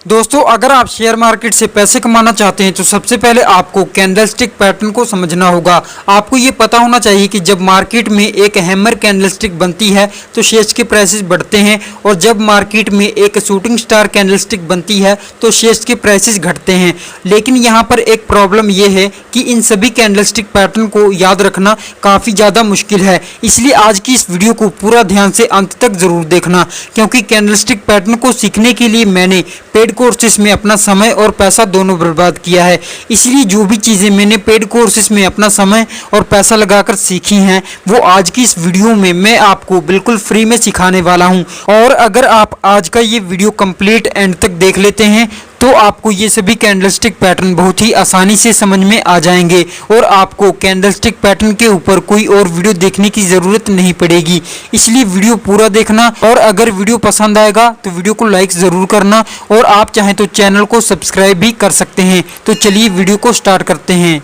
दोस्तों, अगर आप शेयर मार्केट से पैसे कमाना चाहते हैं तो सबसे पहले आपको कैंडलस्टिक पैटर्न को समझना होगा। आपको ये पता होना चाहिए कि जब मार्केट में एक हैमर कैंडलस्टिक बनती है तो शेयर्स के प्राइसेस बढ़ते हैं, और जब मार्केट में एक शूटिंग स्टार कैंडलस्टिक बनती है तो शेयर्स के प्राइसेस घटते हैं। लेकिन यहाँ पर एक प्रॉब्लम ये है कि इन सभी कैंडलस्टिक पैटर्न को याद रखना काफ़ी ज़्यादा मुश्किल है। इसलिए आज की इस वीडियो को पूरा ध्यान से अंत तक ज़रूर देखना, क्योंकि कैंडलस्टिक पैटर्न को सीखने के लिए मैंने पेड कोर्सेज में अपना समय और पैसा दोनों बर्बाद किया है। इसलिए जो भी चीज़ें मैंने पेड कोर्सेज में अपना समय और पैसा लगाकर सीखी हैं वो आज की इस वीडियो में मैं आपको बिल्कुल फ्री में सिखाने वाला हूं। और अगर आप आज का ये वीडियो कंप्लीट एंड तक देख लेते हैं तो आपको ये सभी कैंडलस्टिक पैटर्न बहुत ही आसानी से समझ में आ जाएंगे और आपको कैंडलस्टिक पैटर्न के ऊपर कोई और वीडियो देखने की ज़रूरत नहीं पड़ेगी। इसलिए वीडियो पूरा देखना, और अगर वीडियो पसंद आएगा तो वीडियो को लाइक ज़रूर करना, और आप चाहें तो चैनल को सब्सक्राइब भी कर सकते हैं। तो चलिए वीडियो को स्टार्ट करते हैं।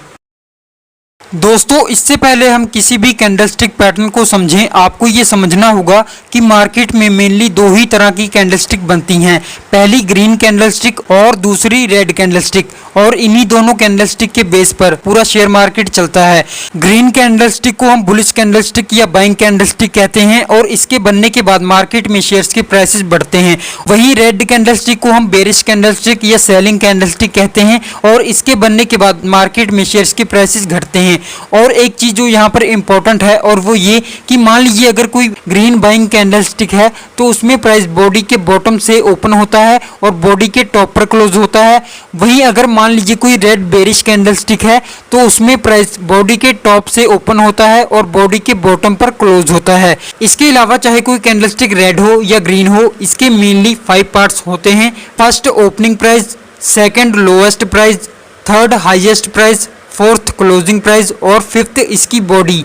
दोस्तों, इससे पहले हम किसी भी कैंडलस्टिक पैटर्न को समझें, आपको ये समझना होगा कि मार्केट में मेनली दो ही तरह की कैंडलस्टिक बनती हैं। पहली ग्रीन कैंडलस्टिक और दूसरी रेड कैंडलस्टिक, और इन्हीं दोनों कैंडलस्टिक के बेस पर पूरा शेयर मार्केट चलता है। ग्रीन कैंडलस्टिक को हम बुलिश कैंडलस्टिक या बाइंग कैंडलस्टिक कहते हैं, और इसके बनने के बाद मार्केट में शेयर्स के प्राइसेस बढ़ते हैं। वहीं रेड कैंडलस्टिक को हम बेरिश कैंडलस्टिक या सेलिंग कैंडलस्टिक कहते हैं, और इसके बनने के बाद मार्केट में शेयर्स के प्राइसेस घटते हैं। और एक चीज जो यहाँ पर इंपॉर्टेंट है और वो ये कि मान लीजिए अगर कोई ग्रीन बाइंग कैंडलस्टिक है तो उसमें प्राइस बॉडी के बॉटम से ओपन होता है और बॉडी के टॉप पर क्लोज होता है। वहीं अगर मान लीजिए कोई रेड बेरिश कैंडलस्टिक है तो उसमें प्राइस बॉडी के टॉप से ओपन होता है और बॉडी के बॉटम पर क्लोज होता है। इसके अलावा चाहे कोई कैंडलस्टिक रेड हो या ग्रीन हो, इसके मेनली 5 पार्ट्स होते हैं। First opening price, second lowest price, third highest price, fourth closing price और फिफ्थ इसकी बॉडी।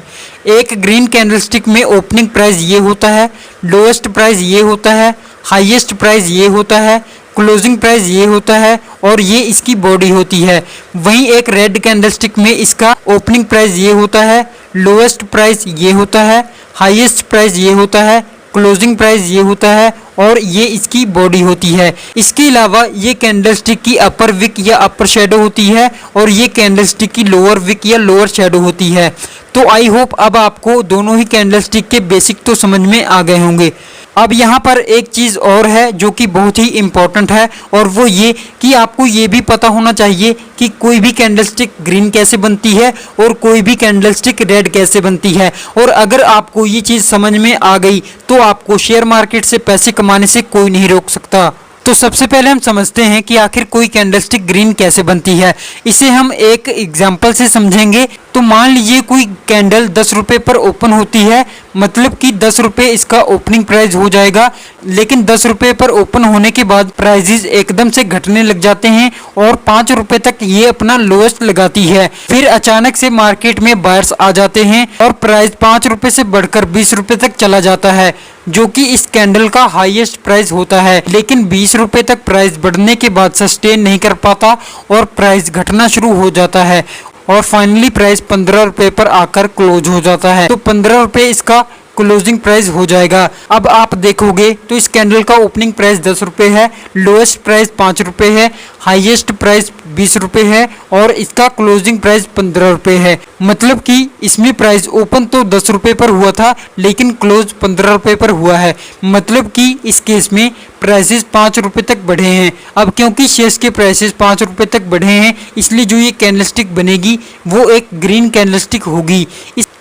एक ग्रीन कैंडलस्टिक में ओपनिंग प्राइस ये होता है, लोएस्ट प्राइस ये होता है, हाईएस्ट प्राइस ये होता है, क्लोजिंग प्राइस ये होता है और ये इसकी बॉडी होती है। वहीं एक रेड कैंडलस्टिक में इसका ओपनिंग प्राइस ये होता है, लोएस्ट प्राइस ये होता है, हाईएस्ट प्राइस ये होता है, क्लोजिंग प्राइस ये होता है और ये इसकी बॉडी होती है। इसके अलावा ये कैंडलस्टिक की अपर विक या अपर शेडो होती है और ये कैंडलस्टिक की लोअर विक या लोअर शेडो होती है। तो आई होप अब आपको दोनों ही कैंडलस्टिक के बेसिक तो समझ में आ गए होंगे। अब यहाँ पर एक चीज़ और है जो कि बहुत ही इम्पोर्टेंट है, और वो ये कि आपको ये भी पता होना चाहिए कि कोई भी कैंडलस्टिक ग्रीन कैसे बनती है और कोई भी कैंडलस्टिक रेड कैसे बनती है। और अगर आपको ये चीज़ समझ में आ गई तो आपको शेयर मार्केट से पैसे कमाने से कोई नहीं रोक सकता। तो सबसे पहले हम समझते हैं कि आखिर कोई कैंडलस्टिक ग्रीन कैसे बनती है। इसे हम एक एग्जांपल से समझेंगे। तो मान लीजिए कोई कैंडल 10 रुपये पर ओपन होती है, मतलब कि 10 रुपये इसका ओपनिंग प्राइस हो जाएगा, लेकिन 10 रुपये पर ओपन होने के बाद प्राइजेस एकदम से घटने लग जाते हैं और 5 रुपये तक ये अपना लोएस्ट लगाती है। फिर अचानक से मार्केट में बायर्स आ जाते हैं और प्राइस 5 रुपये से बढ़कर 20 रुपये तक चला जाता है, जो कि इस कैंडल का हाईएस्ट प्राइस होता है। लेकिन 20 रुपये तक प्राइस बढ़ने के बाद सस्टेन नहीं कर पाता और प्राइस घटना शुरू हो जाता है और फाइनली प्राइस 15 रुपये पर आकर क्लोज हो जाता है। तो 15 रुपये इसका क्लोजिंग प्राइस हो जाएगा। अब आप देखोगे तो इस कैंडल का ओपनिंग प्राइस 10 रुपये है, लोएस्ट प्राइस 5 रुपये है, हाईएस्ट प्राइस 20 रुपये है और इसका क्लोजिंग प्राइस 15 रुपये है। मतलब कि इसमें प्राइस ओपन तो 10 रुपये पर हुआ था लेकिन क्लोज 15 रुपये पर हुआ है। मतलब कि इस केस में प्राइसेस 5 रुपये तक बढ़े हैं। अब क्योंकि शेयर्स के प्राइसेस 5 रुपये तक बढ़े हैं, इसलिए जो ये कैंडलस्टिक बनेगी वो एक ग्रीन कैंडलस्टिक होगी।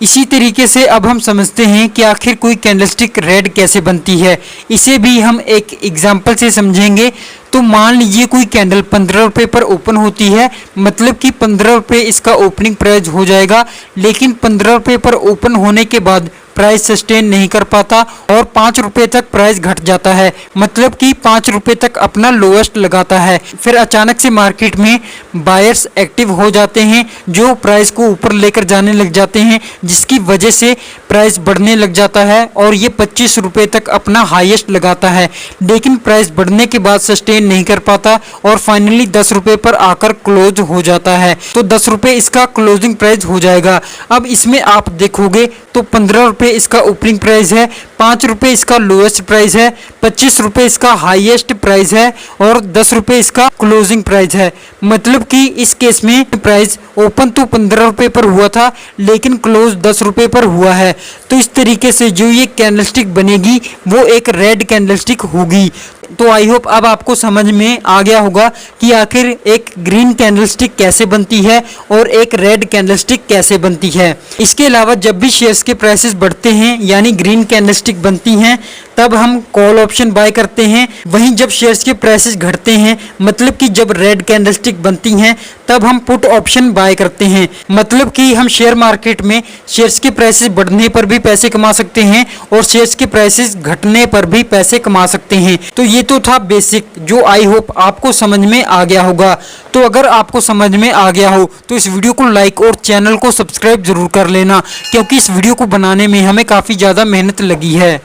इसी तरीके से अब हम समझते हैं कि आखिर कोई कैंडलस्टिक रेड कैसे बनती है। इसे भी हम एक एग्जांपल से समझेंगे। तो मान लीजिए कोई कैंडल 15 रुपये पर ओपन होती है, मतलब कि 15 रुपये इसका ओपनिंग प्राइस हो जाएगा, लेकिन 15 रुपये पर ओपन होने के बाद प्राइस सस्टेन नहीं कर पाता और 5 रुपये तक प्राइस घट जाता है, मतलब कि 5 रुपये तक अपना लोएस्ट लगाता है। फिर अचानक से मार्केट में बायर्स एक्टिव हो जाते हैं जो प्राइस को ऊपर लेकर जाने लग जाते हैं, जिसकी वजह से प्राइस बढ़ने लग जाता है और ये 25 रुपये तक अपना हाईएस्ट लगाता है। लेकिन प्राइस बढ़ने के बाद सस्टेन नहीं कर पाता और फाइनली 10 रुपये पर आकर क्लोज हो जाता है। तो 10 रुपये इसका क्लोजिंग प्राइस हो जाएगा। अब इसमें आप देखोगे तो 15 रुपये इसका ओपनिंग प्राइस है, ₹5 इसका लोएस्ट प्राइस है, ₹25 इसका हाईएस्ट प्राइस है और ₹10 इसका क्लोजिंग प्राइस है। मतलब कि इस केस में प्राइस ओपन तो ₹15 पर हुआ था लेकिन क्लोज ₹10 पर हुआ है। तो इस तरीके से जो ये कैंडलस्टिक बनेगी वो एक रेड कैंडलस्टिक होगी। तो आई होप अब आपको समझ में आ गया होगा कि आखिर एक ग्रीन कैंडलस्टिक कैसे बनती है और एक रेड कैंडलस्टिक कैसे बनती है। इसके अलावा जब भी शेयर्स के प्राइसेस बढ़ते हैं यानी ग्रीन कैंडलस्टिक बनती हैं तब हम कॉल ऑप्शन बाय करते हैं। वहीं जब शेयर्स के प्राइसेस घटते हैं मतलब कि जब रेड कैंडलस्टिक बनती हैं तब हम पुट ऑप्शन बाय करते हैं। मतलब कि हम शेयर मार्केट में शेयर्स के प्राइसेस बढ़ने पर भी पैसे कमा सकते हैं और शेयर्स के प्राइसेस घटने पर भी पैसे कमा सकते हैं। तो ये तो था बेसिक, जो आई होप आपको समझ में आ गया होगा। तो अगर आपको समझ में आ गया हो तो इस वीडियो को लाइक और चैनल को सब्सक्राइब जरूर कर लेना, क्योंकि इस वीडियो को बनाने में हमें काफ़ी ज़्यादा मेहनत लगी है।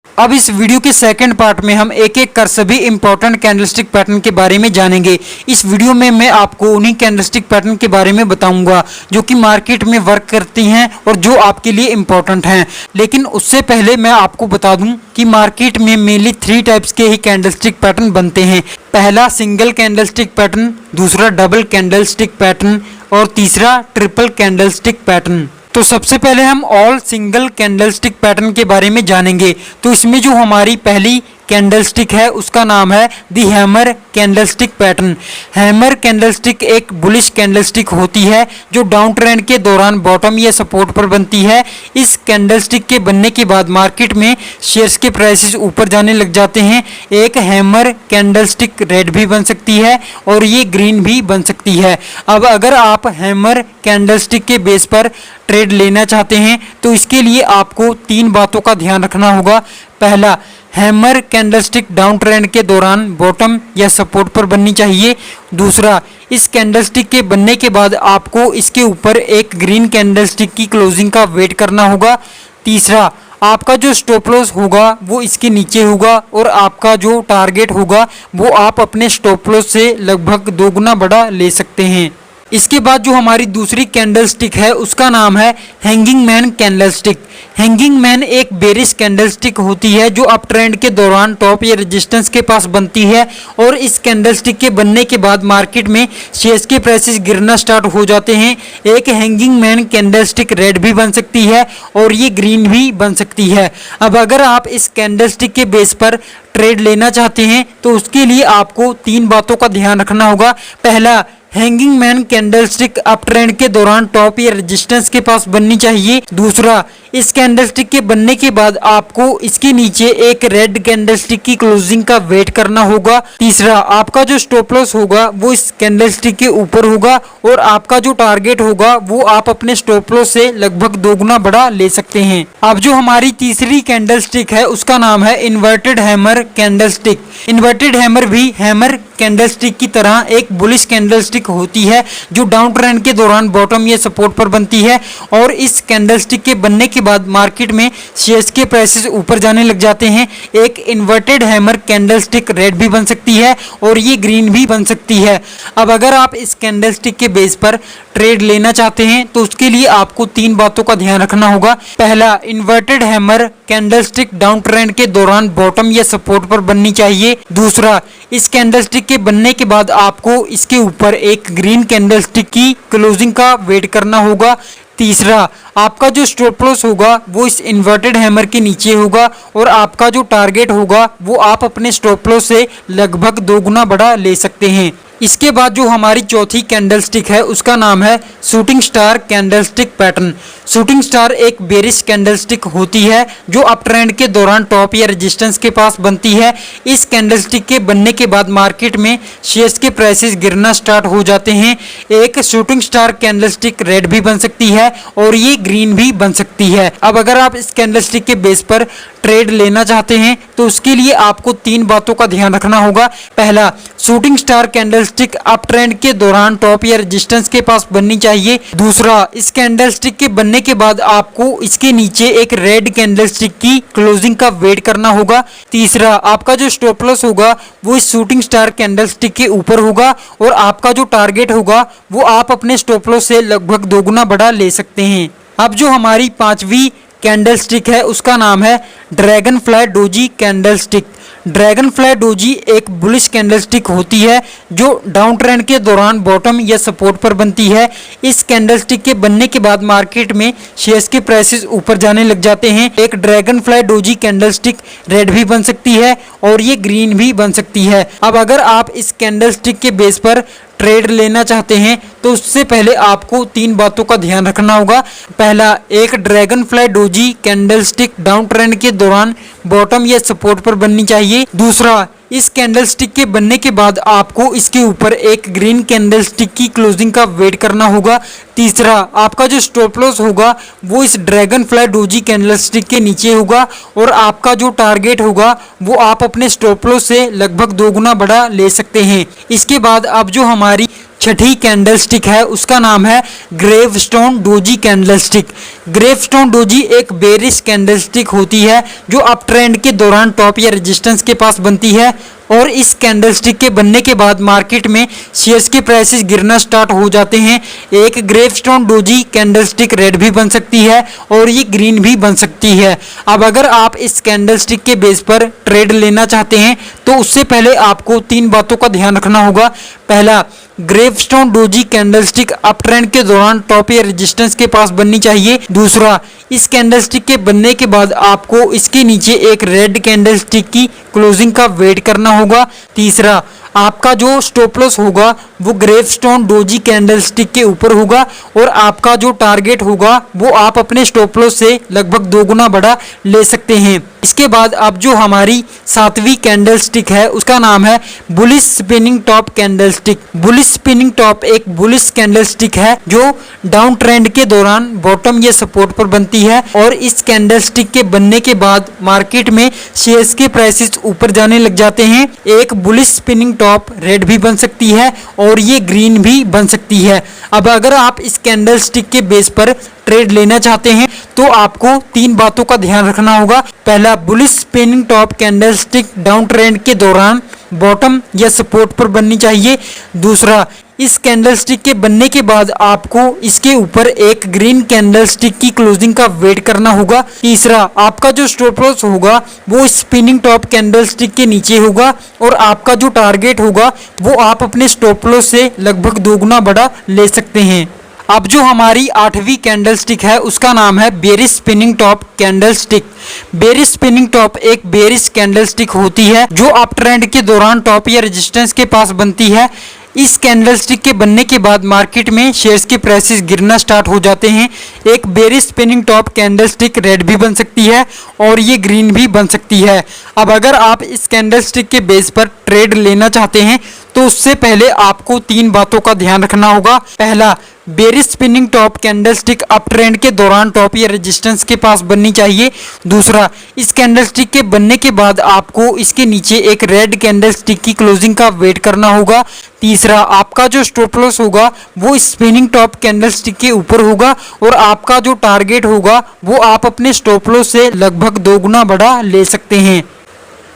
अब इस वीडियो के सेकंड पार्ट में हम एक एक कर सभी इंपॉर्टेंट कैंडलस्टिक पैटर्न के बारे में जानेंगे। इस वीडियो में मैं आपको उन्हीं कैंडलस्टिक पैटर्न के बारे में बताऊंगा जो कि मार्केट में वर्क करती हैं और जो आपके लिए इंपॉर्टेंट हैं। लेकिन उससे पहले मैं आपको बता दूं कि मार्केट में मेनली 3 टाइप्स के ही कैंडलस्टिक पैटर्न बनते हैं। पहला सिंगल कैंडलस्टिक पैटर्न, दूसरा डबल कैंडलस्टिक पैटर्न और तीसरा ट्रिपल कैंडलस्टिक पैटर्न। तो सबसे पहले हम ऑल सिंगल कैंडलस्टिक पैटर्न के बारे में जानेंगे। तो इसमें जो हमारी पहली कैंडलस्टिक है उसका नाम है the hammer candlestick pattern. Hammer candlestick एक बुलिश कैंडलस्टिक होती है जो डाउन ट्रेंड के दौरान बॉटम या सपोर्ट पर बनती है। इस कैंडलस्टिक के बनने के बाद मार्केट में शेयर्स के प्राइसेस ऊपर जाने लग जाते हैं। एक हैमर कैंडलस्टिक रेड भी बन सकती है और ये ग्रीन भी बन सकती है। अब अगर आप हैमर कैंडलस्टिक के बेस पर ट्रेड लेना चाहते हैं तो इसके लिए आपको 3 बातों का ध्यान रखना होगा। पहला, हैमर कैंडलस्टिक डाउन ट्रेंड के दौरान बॉटम या सपोर्ट पर बननी चाहिए। दूसरा, इस कैंडलस्टिक के बनने के बाद आपको इसके ऊपर एक ग्रीन कैंडलस्टिक की क्लोजिंग का वेट करना होगा। तीसरा, आपका जो स्टॉप लॉस होगा वो इसके नीचे होगा और आपका जो टारगेट होगा वो आप अपने स्टॉप लॉस से लगभग 2 गुना बड़ा ले सकते हैं। इसके बाद जो हमारी दूसरी कैंडलस्टिक है उसका नाम है hanging man candlestick. Hanging man एक बेरिश कैंडलस्टिक होती है जो अप ट्रेंड के दौरान टॉप या रेजिस्टेंस के पास बनती है और इस कैंडलस्टिक के बनने के बाद मार्केट में शेयर्स के प्राइसेस गिरना स्टार्ट हो जाते हैं। एक हैंगिंग मैन कैंडलस्टिक रेड भी बन सकती है और ये ग्रीन भी बन सकती है। अब अगर आप इस कैंडलस्टिक के बेस पर ट्रेड लेना चाहते हैं तो उसके लिए आपको 3 बातों का ध्यान रखना होगा। पहला, hanging man candlestick up trend के दौरान टॉप या रेजिस्टेंस के पास बननी चाहिए। दूसरा, इस कैंडलस्टिक के बनने के बाद आपको इसके नीचे एक रेड कैंडलस्टिक की क्लोजिंग का वेट करना होगा। तीसरा, आपका जो स्टॉप लॉस होगा वो इस कैंडलस्टिक के ऊपर होगा और आपका जो टारगेट होगा वो आप अपने स्टॉप लॉस से लगभग 2 गुना बड़ा ले सकते हैं। अब जो हमारी तीसरी कैंडलस्टिक है उसका नाम है inverted hammer candlestick. Inverted hammer भी हैमर कैंडलस्टिक की तरह एक बुलिश कैंडलस्टिक होती है जो डाउन ट्रेंड के दौरान बॉटम या सपोर्ट पर बनती है और इस कैंडलस्टिक के बनने के बाद मार्केट में शेयर्स के प्राइसेस ऊपर जाने लग जाते हैं। एक इन्वर्टेड हैमर कैंडलस्टिक रेड भी बन सकती है और ये ग्रीन भी बन सकती है। अब अगर आप इस कैंडलस्टिक के बेस पर ट्रेड लेना चाहते हैं तो उसके लिए आपको 3 बातों का ध्यान रखना होगा। पहला, inverted hammer candlestick down trend के दौरान बॉटम या सपोर्ट पर बननी चाहिए। दूसरा, इस कैंडलस्टिक के बनने के बाद आपको इसके ऊपर एक ग्रीन कैंडलस्टिक की क्लोजिंग का वेट करना होगा। तीसरा, आपका जो स्टॉप लॉस होगा वो इस इन्वर्टेड हैमर के नीचे होगा और आपका जो टारगेट होगा वो आप अपने स्टॉप लॉस से लगभग 2 गुना बड़ा ले सकते हैं। इसके बाद जो हमारी चौथी कैंडलस्टिक है उसका नाम है shooting star candlestick pattern. Shooting star एक बेरिश कैंडलस्टिक होती है जो अप ट्रेंड के दौरान टॉप या रेजिस्टेंस के पास बनती है। इस कैंडलस्टिक के बनने के बाद मार्केट में शेयर्स के प्राइसेस गिरना स्टार्ट हो जाते हैं। एक शूटिंग स्टार कैंडलस्टिक रेड भी बन सकती है और ये ग्रीन भी बन सकती है। अब अगर आप इस कैंडलस्टिक के बेस पर ट्रेड लेना चाहते हैं तो उसके लिए आपको 3 बातों का ध्यान रखना होगा। पहला, shooting star candlestick up trend के दौरान टॉप या रेजिस्टेंस के पास बननी चाहिए। दूसरा, इस कैंडलस्टिक के बनने के बाद आपको इसके नीचे एक रेड कैंडलस्टिक की क्लोजिंग का वेट करना होगा। तीसरा, आपका जो स्टॉप लॉस होगा वो इस शूटिंग स्टार कैंडलस्टिक के ऊपर होगा और आपका जो टारगेट होगा वो आप अपने स्टॉप लॉस से लगभग 2 गुना बड़ा ले सकते हैं। अब जो हमारी 5वीं कैंडलस्टिक है उसका नाम है dragon fly doji candlestick. Dragon fly doji एक बुलिश कैंडलस्टिक होती है जो डाउन ट्रेंड के दौरान बॉटम या सपोर्ट पर बनती है। इस कैंडलस्टिक के बनने के बाद मार्केट में शेयर्स के प्राइसेस ऊपर जाने लग जाते हैं। एक dragon fly doji candlestick red भी बन सकती है और ये ग्रीन भी बन सकती है। अब अगर आप इस कैंडलस्टिक के बेस पर ट्रेड लेना चाहते हैं तो उससे पहले आपको 3 बातों का ध्यान रखना होगा। पहला, एक dragon fly doji candlestick down trend के दौरान बॉटम या सपोर्ट पर बननी चाहिए। दूसरा, इस कैंडलस्टिक के बनने के बाद आपको इसके ऊपर एक ग्रीन कैंडलस्टिक की क्लोजिंग का वेट करना होगा। तीसरा, आपका जो स्टॉप लॉस होगा वो इस ड्रैगन फ्लाई डोजी कैंडलस्टिक के नीचे होगा और आपका जो टारगेट होगा वो आप अपने स्टॉप लॉस से लगभग 2 गुना बड़ा ले सकते हैं। इसके बाद अब जो हमारी छठी कैंडलस्टिक है उसका नाम है gravestone doji candlestick. Gravestone doji एक बेरिश कैंडलस्टिक होती है जो अप ट्रेंड के दौरान टॉप या रेजिस्टेंस के पास बनती है और इस कैंडलस्टिक के बनने के बाद मार्केट में शेयर्स के प्राइसेस गिरना स्टार्ट हो जाते हैं। एक ग्रेवस्टोन डोजी कैंडलस्टिक रेड भी बन सकती है और ये ग्रीन भी बन सकती है। अब अगर आप इस कैंडलस्टिक के बेस पर ट्रेड लेना चाहते हैं तो उससे पहले आपको 3 बातों का ध्यान रखना होगा। पहला, gravestone doji candlestick up trend के दौरान टॉप या रेजिस्टेंस के पास बननी चाहिए। दूसरा, इस कैंडलस्टिक के बनने के बाद आपको इसके नीचे एक रेड कैंडलस्टिक की क्लोजिंग का वेट करना होगा। तीसरा, आपका जो स्टॉप लॉस होगा वो ग्रेवस्टोन डोजी कैंडलस्टिक के ऊपर होगा और आपका जो टारगेट होगा वो आप अपने स्टॉप लॉस से लगभग 2 गुना बड़ा ले सकते हैं। इसके बाद अब जो हमारी 7वीं कैंडलस्टिक है उसका नाम है bullish spinning top candlestick. Bullish spinning top एक बुलिश कैंडलस्टिक है जो डाउन ट्रेंड के दौरान बॉटम या सपोर्ट पर बनती है और इस कैंडलस्टिक के बनने के बाद मार्केट में शेयर्स के प्राइसेस ऊपर जाने लग जाते हैं। एक बुलिश स्पिनिंग टॉप रेड भी बन सकती है और ये ग्रीन भी बन सकती है। अब अगर आप इस कैंडलस्टिक के बेस पर ट्रेड लेना चाहते हैं तो आपको 3 बातों का ध्यान रखना होगा। पहला, bullish spinning top candlestick down trend के दौरान बॉटम या सपोर्ट पर बननी चाहिए। दूसरा, इस कैंडलस्टिक के बनने के बाद आपको इसके ऊपर एक ग्रीन कैंडलस्टिक की क्लोजिंग का वेट करना होगा। तीसरा, आपका जो स्टॉप लॉस होगा वो स्पिनिंग टॉप कैंडलस्टिक के नीचे होगा और आपका जो टारगेट होगा वो आप अपने स्टॉप लॉस से लगभग 2 गुना बड़ा ले सकते हैं। अब जो हमारी 8वीं कैंडलस्टिक है उसका नाम है bearish spinning top candlestick. Bearish spinning top एक बेरिश कैंडलस्टिक होती है जो अप ट्रेंड के दौरान टॉप या रेजिस्टेंस के पास बनती है। इस कैंडलस्टिक के बनने के बाद मार्केट में शेयर्स के प्राइसेस गिरना स्टार्ट हो जाते हैं। एक bearish spinning top candlestick red भी बन सकती है और ये ग्रीन भी बन सकती है। अब अगर आप इस कैंडलस्टिक के बेस पर ट्रेड लेना चाहते हैं तो उससे पहले आपको 3 बातों का ध्यान रखना होगा। पहला, bearish spinning top candlestick up trend के दौरान टॉप या रेजिस्टेंस के पास बननी चाहिए। दूसरा, इस कैंडलस्टिक के बनने के बाद आपको इसके नीचे एक रेड कैंडलस्टिक की क्लोजिंग का वेट करना होगा। तीसरा, आपका जो स्टॉप लॉस होगा वो स्पिनिंग टॉप कैंडलस्टिक के ऊपर होगा और आपका जो टारगेट होगा वो आप अपने स्टॉप लॉस से लगभग 2 गुना बड़ा ले सकते हैं।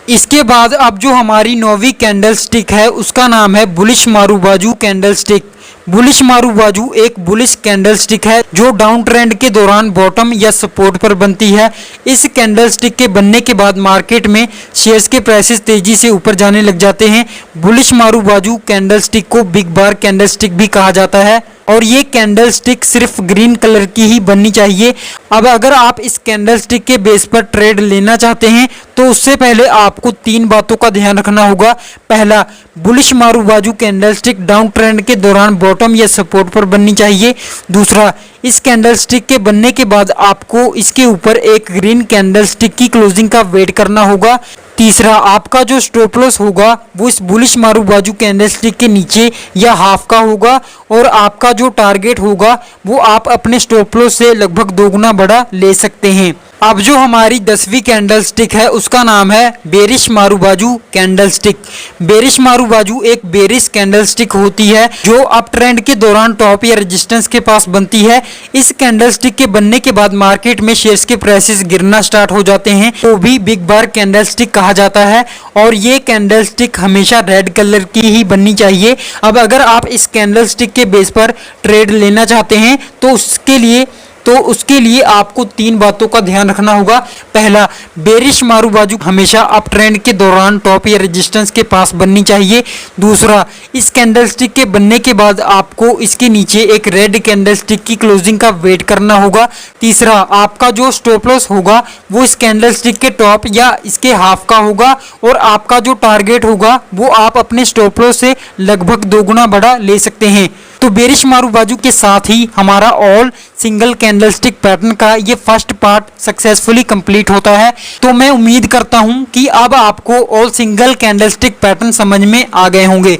इसके बाद अब जो हमारी 9वीं कैंडलस्टिक है उसका नाम है बुलिश मारूबाजू कैंडलस्टिक। बुलिश मारूबाजू एक बुलिश कैंडलस्टिक है जो डाउन ट्रेंड के दौरान बॉटम या सपोर्ट पर बनती है। इस कैंडलस्टिक के बनने के बाद मार्केट में शेयर्स के प्राइसेस तेजी से ऊपर जाने लग जाते हैं। बुलिश मारूबाजू कैंडलस्टिक को बिग बार कैंडलस्टिक भी कहा जाता है और ये कैंडलस्टिक सिर्फ ग्रीन कलर की ही बननी चाहिए। अब अगर आप इस कैंडलस्टिक के बेस पर ट्रेड लेना चाहते हैं तो उससे पहले आपको 3 बातों का ध्यान रखना होगा। पहला, बुलिश मारूबाजू कैंडलस्टिक डाउन ट्रेंड के दौरान बॉटम या सपोर्ट पर बननी चाहिए। दूसरा, इस कैंडलस्टिक के बनने के बाद आपको इसके ऊपर एक ग्रीन कैंडलस्टिक की क्लोजिंग का वेट करना होगा। तीसरा, आपका जो स्टॉप लॉस होगा वो इस बुलिश मारूबाजू कैंडलस्टिक के नीचे या हाफ का होगा और आपका जो टारगेट होगा वो आप अपने स्टॉप लॉस से लगभग 2 गुना बड़ा ले सकते हैं। अब जो हमारी 10वीं कैंडलस्टिक है उसका नाम है बेरिश मारूबाजू कैंडलस्टिक। बेरिश मारूबाजू एक बेरिश कैंडलस्टिक होती है जो अप ट्रेंड के दौरान टॉप या रेजिस्टेंस के पास बनती है। इस कैंडलस्टिक के बनने के बाद मार्केट में शेयर्स के प्राइसेस गिरना स्टार्ट हो जाते हैं, तो भी बिग बार कैंडलस्टिक कहा जाता है और ये कैंडलस्टिक हमेशा रेड कलर की ही बननी चाहिए। अब अगर आप इस कैंडलस्टिक के बेस पर ट्रेड लेना चाहते हैं तो उसके लिए तो उसके लिए आपको तीन बातों का ध्यान रखना होगा। पहला, बेरिश मारू बाजू हमेशा अप ट्रेंड के दौरान टॉप या रेजिस्टेंस के पास बननी चाहिए। दूसरा, इस कैंडलस्टिक के बनने के बाद आपको इसके नीचे एक रेड कैंडलस्टिक की क्लोजिंग का वेट करना होगा। तीसरा, आपका जो स्टॉप लॉस होगा वो इस कैंडलस्टिक के टॉप या इसके हाफ का होगा और आपका जो टारगेट होगा वो आप अपने स्टॉप लॉस से लगभग दोगुना बड़ा ले सकते हैं। तो बेरिश मारू बाजू के साथ ही हमारा ऑल सिंगल कैंडलस्टिक पैटर्न का ये फर्स्ट पार्ट सक्सेसफुली कंप्लीट होता है। तो मैं उम्मीद करता हूं कि अब आपको ऑल सिंगल कैंडलस्टिक पैटर्न समझ में आ गए होंगे।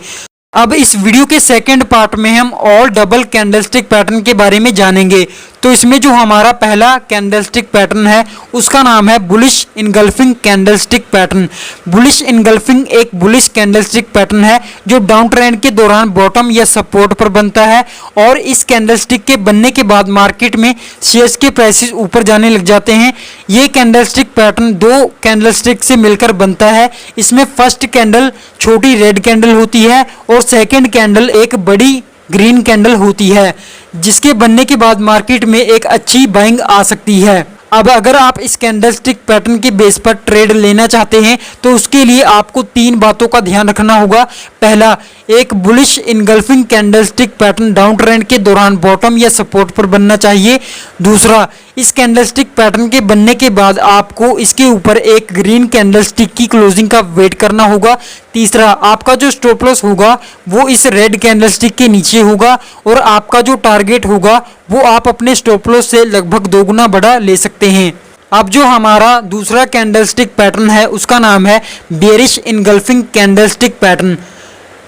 अब इस वीडियो के सेकंड पार्ट में हम ऑल डबल कैंडलस्टिक पैटर्न के बारे में जानेंगे। तो इसमें जो हमारा पहला कैंडलस्टिक पैटर्न है उसका नाम है bullish engulfing candlestick pattern. Bullish engulfing एक बुलिश कैंडलस्टिक पैटर्न है जो डाउन ट्रेंड के दौरान बॉटम या सपोर्ट पर बनता है और इस कैंडलस्टिक के बनने के बाद मार्केट में शेयर्स के प्राइसेस ऊपर जाने लग जाते हैं। ये कैंडलस्टिक पैटर्न दो कैंडलस्टिक से मिलकर बनता है। इसमें फर्स्ट कैंडल छोटी रेड कैंडल होती है और सेकेंड कैंडल एक बड़ी ग्रीन कैंडल होती है, जिसके बनने के बाद मार्केट में एक अच्छी बाइंग आ सकती है। अब अगर आप इस कैंडलस्टिक पैटर्न के बेस पर ट्रेड लेना चाहते हैं तो उसके लिए आपको तीन बातों का ध्यान रखना होगा। पहला, एक bullish engulfing candlestick pattern down trend के दौरान बॉटम या सपोर्ट पर बनना चाहिए। दूसरा, इस कैंडलस्टिक पैटर्न के बनने के बाद आपको इसके ऊपर एक ग्रीन कैंडलस्टिक की क्लोजिंग का वेट करना होगा। तीसरा, आपका जो स्टॉप लॉस होगा वो इस रेड कैंडलस्टिक के नीचे होगा और आपका जो टारगेट होगा वो आप अपने स्टॉप लॉस से लगभग दोगुना बड़ा ले सकते हैं। अब जो हमारा दूसरा कैंडलस्टिक पैटर्न है उसका नाम है bearish engulfing candlestick pattern.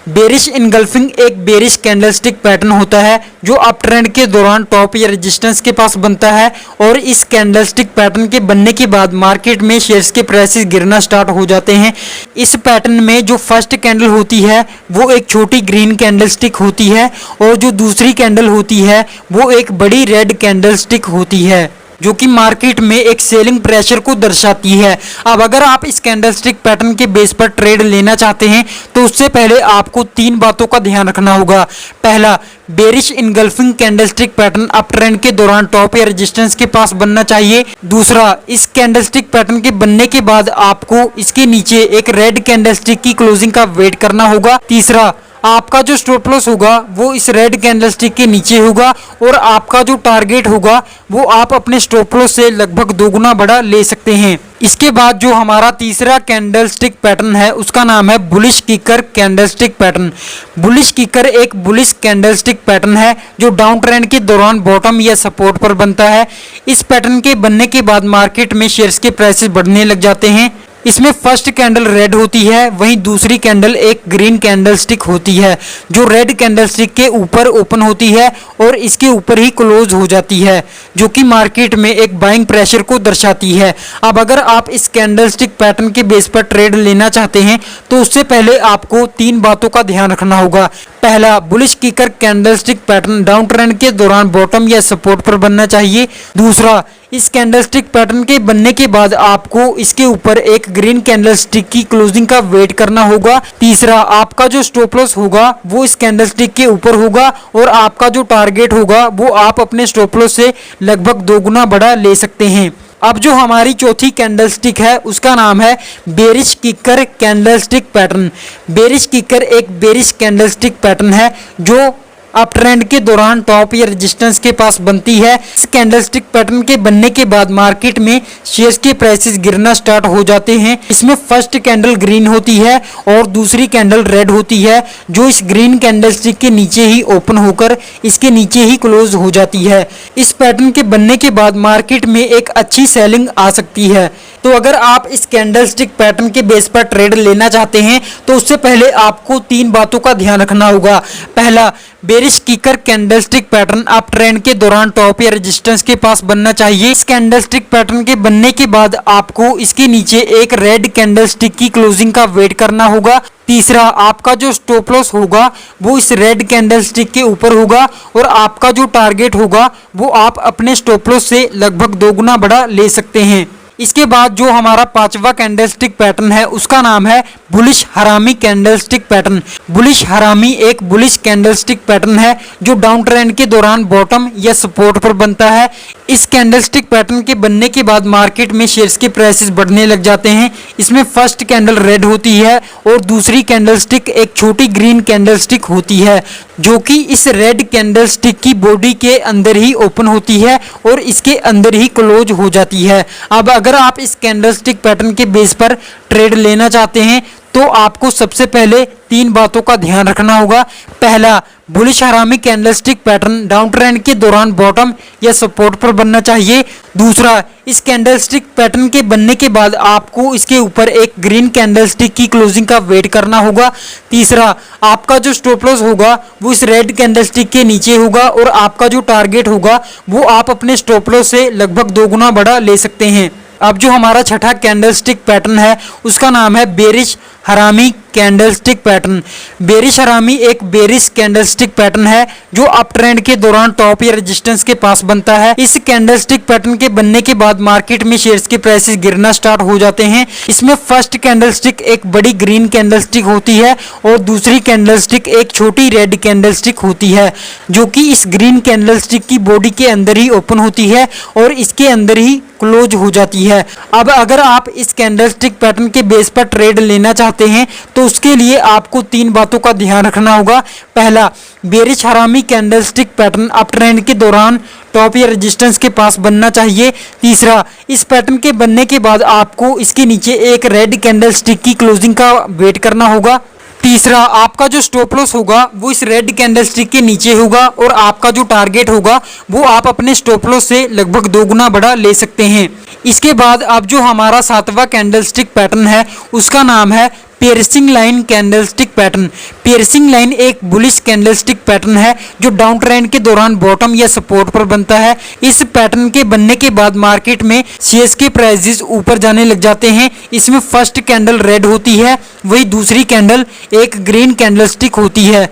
Bearish engulfing एक बेरिश कैंडलस्टिक पैटर्न होता है जो अप ट्रेंड के दौरान टॉप या रेजिस्टेंस के पास बनता है और इस कैंडलस्टिक पैटर्न के बनने के बाद मार्केट में शेयर्स के प्राइसेस गिरना स्टार्ट हो जाते हैं। इस पैटर्न में जो फर्स्ट कैंडल होती है वो एक छोटी ग्रीन कैंडलस्टिक होती है और जो दूसरी कैंडल होती है वो एक बड़ी रेड कैंडलस्टिक होती है, जो कि मार्केट में एक सेलिंग प्रेशर को दर्शाती है। अब अगर आप इस कैंडलस्टिक पैटर्न के बेस पर ट्रेड लेना चाहते हैं तो उससे पहले आपको तीन बातों का ध्यान रखना होगा। पहला, bearish engulfing candlestick pattern up trend के दौरान टॉप या रेजिस्टेंस के पास बनना चाहिए। दूसरा, इस कैंडलस्टिक पैटर्न के बनने के बाद आपको इसके नीचे एक रेड कैंडलस्टिक की क्लोजिंग का वेट करना होगा। तीसरा, आपका जो स्टॉप लॉस होगा वो इस रेड कैंडलस्टिक के नीचे होगा और आपका जो टारगेट होगा वो आप अपने स्टॉप लॉस से लगभग दोगुना बड़ा ले सकते हैं। इसके बाद जो हमारा तीसरा कैंडलस्टिक पैटर्न है उसका नाम है bullish kicker candlestick pattern. Bullish kicker एक बुलिश कैंडलस्टिक पैटर्न है जो डाउन ट्रेंड के दौरान बॉटम या सपोर्ट पर बनता है। इस पैटर्न के बनने के बाद मार्केट में शेयर्स के प्राइसेस बढ़ने लग जाते हैं। इसमें फर्स्ट कैंडल रेड होती है, वहीं दूसरी कैंडल एक ग्रीन कैंडलस्टिक होती है जो रेड कैंडलस्टिक के ऊपर ओपन होती है और इसके ऊपर ही क्लोज हो जाती है, जो कि मार्केट में एक बाइंग प्रेशर को दर्शाती है। अब अगर आप इस कैंडलस्टिक पैटर्न के बेस पर ट्रेड लेना चाहते हैं तो उससे पहले आपको तीन बातों का ध्यान रखना होगा। पहला, bullish kicker candlestick pattern down trend के दौरान बॉटम या सपोर्ट पर बनना चाहिए। दूसरा, इस कैंडलस्टिक पैटर्न के बनने के बाद आपको इसके ऊपर एक ग्रीन कैंडलस्टिक की क्लोजिंग का वेट करना होगा। तीसरा, आपका जो स्टॉप लॉस होगा वो इस कैंडलस्टिक के ऊपर होगा और आपका जो टारगेट होगा वो आप अपने स्टॉप लॉस से लगभग दोगुना बड़ा ले सकते हैं। अब जो हमारी चौथी कैंडलस्टिक है उसका नाम है bearish kicker candlestick pattern. Bearish kicker एक बेरिश कैंडलस्टिक पैटर्न है जो अप ट्रेंड के दौरान टॉप या रेजिस्टेंस के पास बनती है। इस कैंडलस्टिक पैटर्न के बनने के बाद मार्केट में शेयर्स के प्राइसेस गिरना स्टार्ट हो जाते हैं। इसमें फर्स्ट कैंडल ग्रीन होती है और दूसरी कैंडल रेड होती है जो इस ग्रीन कैंडलस्टिक के नीचे ही ओपन होकर इसके नीचे ही क्लोज हो जाती है। इस पैटर्न के बनने के बाद मार्केट में एक अच्छी सेलिंग आ सकती है। तो अगर आप इस कैंडलस्टिक पैटर्न के बेस पर ट्रेड लेना चाहते हैं तो उससे पहले आपको तीन बातों का ध्यान रखना होगा। पहला, bearish kicker candlestick pattern up trend के दौरान टॉप या रेजिस्टेंस के पास बनना चाहिए। इस कैंडलस्टिक पैटर्न के बनने के बाद आपको इसके नीचे एक रेड कैंडलस्टिक की क्लोजिंग का वेट करना होगा। तीसरा, आपका जो स्टॉप लॉस होगा वो इस रेड कैंडलस्टिक के ऊपर होगा और आपका जो टारगेट होगा वो आप अपने स्टॉप लॉस से लगभग दोगुना बड़ा ले सकते हैं। इसके बाद जो हमारा पांचवा कैंडलस्टिक पैटर्न है उसका नाम है बुलिश हरामी कैंडलस्टिक पैटर्न। बुलिश हरामी एक बुलिश कैंडलस्टिक पैटर्न है जो डाउन ट्रेंड के दौरान बॉटम या सपोर्ट पर बनता है। इस कैंडलस्टिक पैटर्न के बनने के बाद मार्केट में शेयर्स के प्राइसेस बढ़ने लग जाते हैं। इसमें फर्स्ट कैंडल रेड होती है और दूसरी कैंडलस्टिक एक छोटी ग्रीन कैंडलस्टिक होती है जो कि इस रेड कैंडलस्टिक की बॉडी के अंदर ही ओपन होती है और इसके अंदर ही क्लोज हो जाती है। अब अगर आप इस कैंडलस्टिक पैटर्न के बेस पर ट्रेड लेना चाहते हैं तो आपको सबसे पहले तीन बातों का ध्यान रखना होगा। पहला, बुलिश हरामी कैंडलस्टिक पैटर्न डाउन ट्रेंड के दौरान बॉटम या सपोर्ट पर बनना चाहिए। दूसरा, इस कैंडलस्टिक पैटर्न के बनने के बाद आपको इसके ऊपर एक ग्रीन कैंडलस्टिक की क्लोजिंग का वेट करना होगा। तीसरा, आपका जो स्टॉप लॉस होगा वो इस रेड कैंडलस्टिक के नीचे होगा और आपका जो टारगेट होगा वो आप अपने स्टॉप लॉस से लगभग 2 गुना बड़ा ले सकते हैं। अब जो हमारा छठा कैंडलस्टिक पैटर्न है उसका नाम है बेरिश हरामी कैंडलस्टिक पैटर्न। बेरिश हरामी एक बेरिश कैंडलस्टिक पैटर्न है जो अप ट्रेंड के दौरान टॉप या रेजिस्टेंस के पास बनता है। इस कैंडलस्टिक पैटर्न के बनने के बाद मार्केट में शेयर्स के प्राइसेस गिरना स्टार्ट हो जाते हैं। इसमें फर्स्ट कैंडलस्टिक एक बड़ी ग्रीन कैंडलस्टिक होती है और दूसरी कैंडलस्टिक एक छोटी रेड कैंडलस्टिक होती है जो कि इस ग्रीन कैंडलस्टिक की बॉडी के अंदर ही ओपन होती है और इसके अंदर ही क्लोज हो जाती है। अब अगर आप इस कैंडलस्टिक पैटर्न के बेस पर ट्रेड लेना चाहते हैं तो उसके लिए आपको तीन बातों का ध्यान रखना होगा। पहला, बेरिश हरामी कैंडलस्टिक पैटर्न अप ट्रेंड के दौरान टॉप या रेजिस्टेंस के पास बनना चाहिए। तीसरा, इस पैटर्न के बनने के बाद आपको इसके नीचे एक रेड कैंडलस्टिक की क्लोजिंग का वेट करना होगा। तीसरा, आपका जो स्टॉप लॉस होगा वो इस रेड कैंडलस्टिक के नीचे होगा और आपका जो टारगेट होगा वो आप अपने स्टॉप लॉस से लगभग 2 गुना बड़ा ले सकते हैं। इसके बाद अब जो हमारा सातवां कैंडलस्टिक पैटर्न है उसका नाम है piercing line candlestick pattern. Piercing line एक बुलिश कैंडलस्टिक पैटर्न है जो डाउन ट्रेंड के दौरान बॉटम या सपोर्ट पर बनता है। इस पैटर्न के बनने के बाद मार्केट में शेयर्स के प्राइसेस ऊपर जाने लग जाते हैं। इसमें फर्स्ट कैंडल रेड होती है, वही दूसरी कैंडल एक ग्रीन कैंडलस्टिक होती है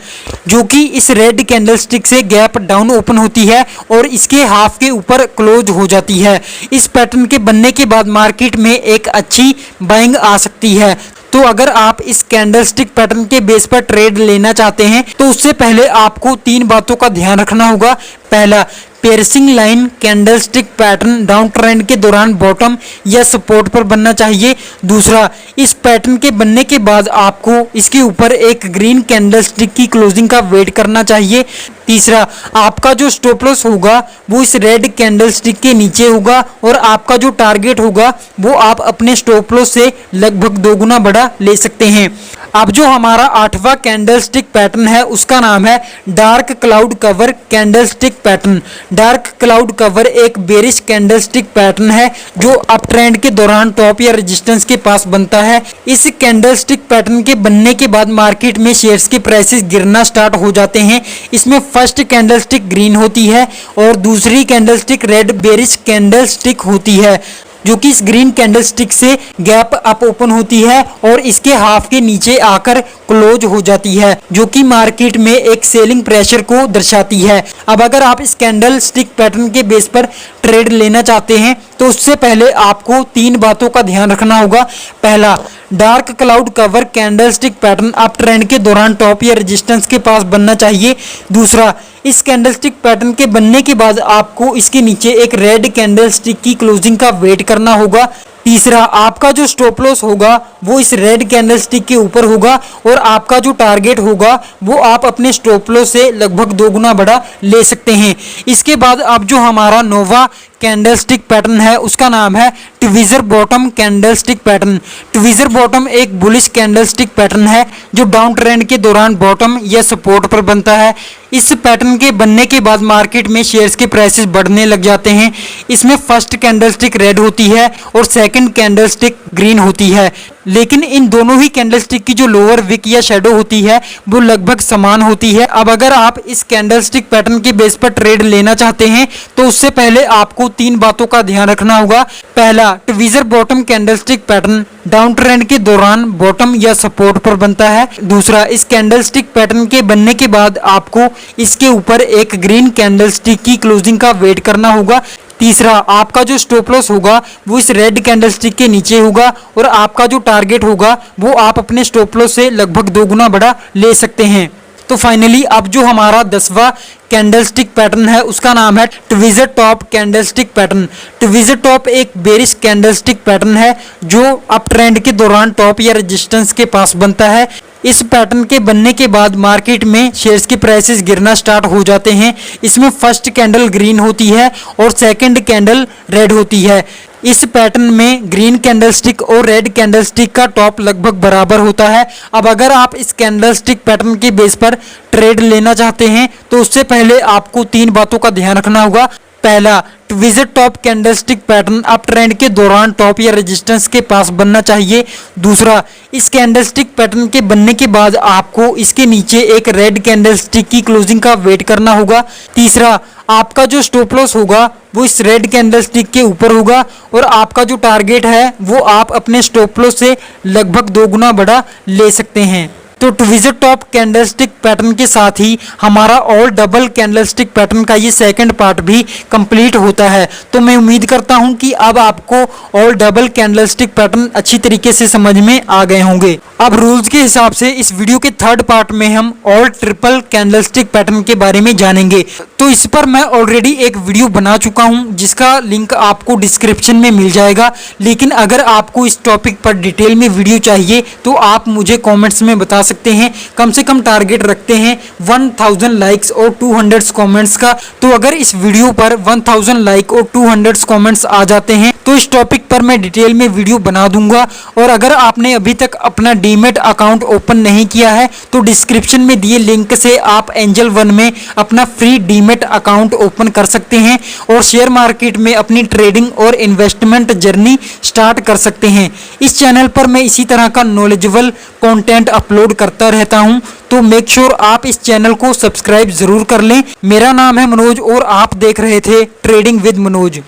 जो कि इस रेड कैंडलस्टिक से गैप डाउन ओपन होती है और इसके हाफ के ऊपर क्लोज हो जाती है। इस पैटर्न के बनने के बाद मार्केट में एक अच्छी बाइंग आ सकती है। तो अगर आप इस कैंडलस्टिक पैटर्न के बेस पर ट्रेड लेना चाहते हैं तो उससे पहले आपको तीन बातों का ध्यान रखना होगा। पहला, piercing line candlestick pattern down trend के दौरान बॉटम या सपोर्ट पर बनना चाहिए। दूसरा, इस पैटर्न के बनने के बाद आपको इसके ऊपर एक ग्रीन कैंडलस्टिक की क्लोजिंग का वेट करना चाहिए। तीसरा, आपका जो स्टॉप लॉस होगा वो इस रेड कैंडलस्टिक के नीचे होगा और आपका जो टारगेट होगा वो आप अपने स्टॉप लॉस से लगभग 2 गुना बड़ा ले सकते हैं। अब जो हमारा आठवां कैंडलस्टिक पैटर्न है उसका नाम है dark cloud cover candlestick pattern. Dark cloud cover एक बेरिश कैंडलस्टिक पैटर्न है जो अप ट्रेंड के दौरान टॉप या रेजिस्टेंस के पास बनता है। इस कैंडलस्टिक पैटर्न के बनने के बाद मार्केट में शेयर्स के प्राइसेस गिरना स्टार्ट हो जाते हैं। इसमें फर्स्ट कैंडलस्टिक ग्रीन होती है और दूसरी कैंडलस्टिक रेड बेरिश कैंडलस्टिक होती है जो कि इस ग्रीन कैंडलस्टिक से गैप अप ओपन होती है और इसके हाफ के नीचे आकर क्लोज हो जाती है जो कि मार्केट में एक सेलिंग प्रेशर को दर्शाती है। अब अगर आप इस कैंडलस्टिक पैटर्न के बेस पर ट्रेड लेना चाहते हैं तो उससे पहले आपको तीन बातों का ध्यान रखना होगा। पहला, dark cloud cover candlestick pattern up trend के दौरान टॉप या रेजिस्टेंस के पास बनना चाहिए। दूसरा, इस कैंडलस्टिक पैटर्न के बनने के बाद आपको इसके नीचे एक रेड कैंडलस्टिक की क्लोजिंग का वेट करना होगा। तीसरा, आपका जो स्टॉप लॉस होगा वो इस रेड कैंडलस्टिक के ऊपर होगा और आपका जो टारगेट होगा वो आप अपने स्टॉप लॉस से लगभग 2 गुना बड़ा ले सकते हैं। इसके बाद अब जो हमारा नोवा कैंडलस्टिक पैटर्न है उसका नाम है tweezer bottom candlestick pattern. Tweezer bottom एक बुलिश कैंडलस्टिक पैटर्न है जो डाउन ट्रेंड के दौरान बॉटम या सपोर्ट पर बनता है। इस पैटर्न के बनने के बाद मार्केट में शेयर्स के प्राइसेस बढ़ने लग जाते हैं। इसमें फर्स्ट कैंडलस्टिक रेड होती है और सेकंड कैंडलस्टिक ग्रीन होती है, लेकिन इन दोनों ही कैंडलस्टिक की जो लोअर विक या शेडो होती है वो लगभग समान होती है। अब अगर आप इस कैंडलस्टिक पैटर्न के बेस पर ट्रेड लेना चाहते हैं तो उससे पहले आपको तीन बातों का ध्यान रखना होगा। पहला, tweezer bottom candlestick pattern down trend के दौरान बॉटम या सपोर्ट पर बनता है। दूसरा, इस कैंडलस्टिक पैटर्न के बनने के बाद आपको इसके ऊपर एक ग्रीन कैंडलस्टिक की क्लोजिंग का वेट करना होगा। तीसरा, आपका जो स्टॉप लॉस होगा वो इस रेड कैंडलस्टिक के नीचे होगा और आपका जो टारगेट होगा वो आप अपने स्टॉप लॉस से लगभग 2 गुना बड़ा ले सकते हैं। तो फाइनली अब जो हमारा 10वां कैंडलस्टिक पैटर्न है उसका नाम है tweezer top candlestick pattern. Tweezer top एक बेरिश कैंडलस्टिक पैटर्न है जो अप ट्रेंड के दौरान टॉप या रेजिस्टेंस के पास बनता है। इस पैटर्न के बनने के बाद मार्केट में शेयर्स के प्राइसेस गिरना स्टार्ट हो जाते हैं। इसमें फर्स्ट कैंडल ग्रीन होती है और सेकंड कैंडल रेड होती है। इस पैटर्न में ग्रीन कैंडलस्टिक और रेड कैंडलस्टिक का टॉप लगभग बराबर होता है। अब अगर आप इस कैंडलस्टिक पैटर्न के बेस पर ट्रेड लेना चाहते हैं तो उससे पहले आपको 3 बातों का ध्यान रखना होगा। पहला, tweezer top candlestick pattern up trend के दौरान टॉप या रेजिस्टेंस के पास बनना चाहिए। दूसरा, इस कैंडलस्टिक पैटर्न के बनने के बाद आपको इसके नीचे एक रेड कैंडलस्टिक की क्लोजिंग का वेट करना होगा। तीसरा, आपका जो स्टॉप लॉस होगा वो इस रेड कैंडलस्टिक के ऊपर होगा और आपका जो टारगेट है वो आप अपने स्टॉप लॉस से लगभग 2 गुना बड़ा ले सकते हैं। तो ट्विज़र टॉप कैंडलस्टिक पैटर्न के साथ ही हमारा ऑल डबल कैंडलस्टिक पैटर्न का ये सेकंड पार्ट भी कंप्लीट होता है। तो मैं उम्मीद करता हूं कि अब आपको ऑल डबल कैंडलस्टिक पैटर्न अच्छी तरीके से समझ में आ गए होंगे। अब रूल्स के हिसाब से इस वीडियो के थर्ड पार्ट में हम ऑल ट्रिपल कैंडलस्टिक पैटर्न के बारे में जानेंगे। तो इस पर मैं ऑलरेडी एक वीडियो बना चुका हूं जिसका लिंक आपको डिस्क्रिप्शन में मिल जाएगा। लेकिन अगर आपको इस टॉपिक पर डिटेल में वीडियो चाहिए तो आप मुझे कमेंट्स में बता सकते हैं। कम से कम टारगेट रखते हैं 1000 लाइक्स और 200 कमेंट्स का। तो अगर इस वीडियो पर 1000 लाइक और 200 कमेंट्स आ जाते हैं तो इस टॉपिक पर मैं डिटेल में वीडियो बना दूंगा। और अगर आपने अभी तक अपना डीमेट अकाउंट ओपन नहीं किया है तो डिस्क्रिप्शन में दिए लिंक से आप एंजल वन में अपना फ्री डीमेट अकाउंट ओपन कर सकते हैं और शेयर मार्केट में अपनी ट्रेडिंग और इन्वेस्टमेंट जर्नी स्टार्ट कर सकते हैं। इस चैनल पर मैं इसी तरह का नॉलेजेबल कंटेंट अपलोड करता रहता हूं, तो मेक श्योर आप इस चैनल को सब्सक्राइब जरूर कर लें। मेरा नाम है मनोज और आप देख रहे थे ट्रेडिंग विद मनोज।